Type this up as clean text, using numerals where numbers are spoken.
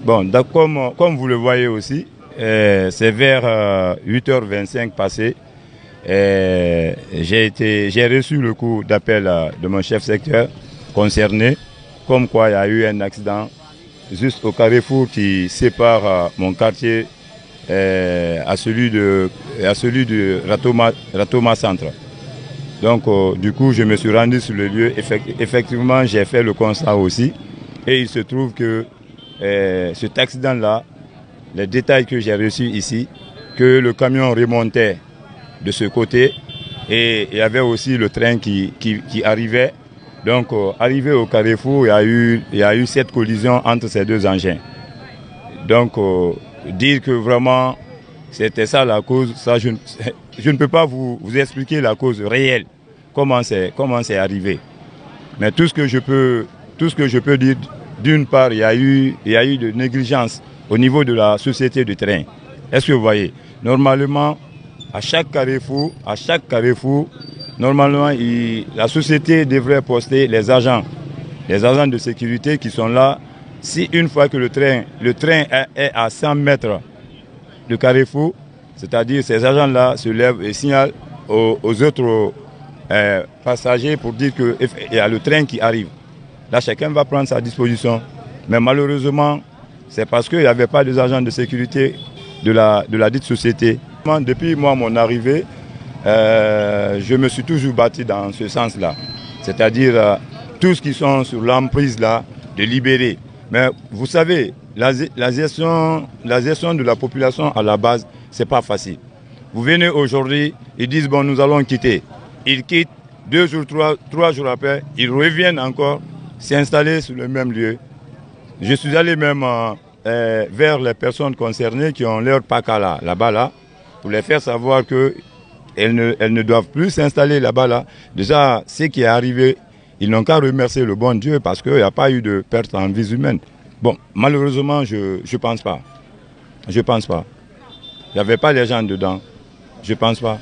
Bon, comme vous le voyez aussi, c'est vers 8h25 passé. J'ai reçu le coup d'appel de mon chef secteur concerné, comme quoi il y a eu un accident juste au carrefour qui sépare mon quartier à celui de Ratoma Centre. Donc du coup je me suis rendu sur le lieu, effectivement j'ai fait le constat aussi et il se trouve que cet accident-là, les détails que j'ai reçus ici, que le camion remontait de ce côté et il y avait aussi le train qui arrivait. Donc arrivé au carrefour, il y a eu cette collision entre ces deux engins. Donc dire que vraiment c'était ça la cause, ça je ne peux pas vous expliquer la cause réelle, comment c'est arrivé. Mais tout ce que je peux dire, d'une part, il y a eu de négligence au niveau de la société de train. Est-ce que vous voyez? Normalement, à chaque carrefour, normalement, la société devrait poster les agents de sécurité qui sont là. Si une fois que le train est à 100 mètres du carrefour, c'est-à-dire ces agents-là se lèvent et signalent aux autres passagers pour dire qu'il y a le train qui arrive. Là, chacun va prendre sa disposition. Mais malheureusement, c'est parce qu'il n'y avait pas des agents de sécurité de la dite société. Depuis mon arrivée, je me suis toujours battu dans ce sens-là. C'est-à-dire tous qui sont sur l'emprise là, de libérer. Mais vous savez, la gestion de la population à la base, ce n'est pas facile. Vous venez aujourd'hui, ils disent bon, nous allons quitter. Ils quittent, 2 jours, 3 jours après, ils reviennent encore s'installer sur le même lieu. Je suis allé même vers les personnes concernées qui ont leur PACA là-bas, pour les faire savoir qu'elles ne doivent plus s'installer là-bas. Déjà, ce qui est arrivé, ils n'ont qu'à remercier le bon Dieu parce qu'il n'y a pas eu de perte en vie humaine. Bon, malheureusement, je ne pense pas. Je ne pense pas. Il n'y avait pas les gens dedans. Je ne pense pas.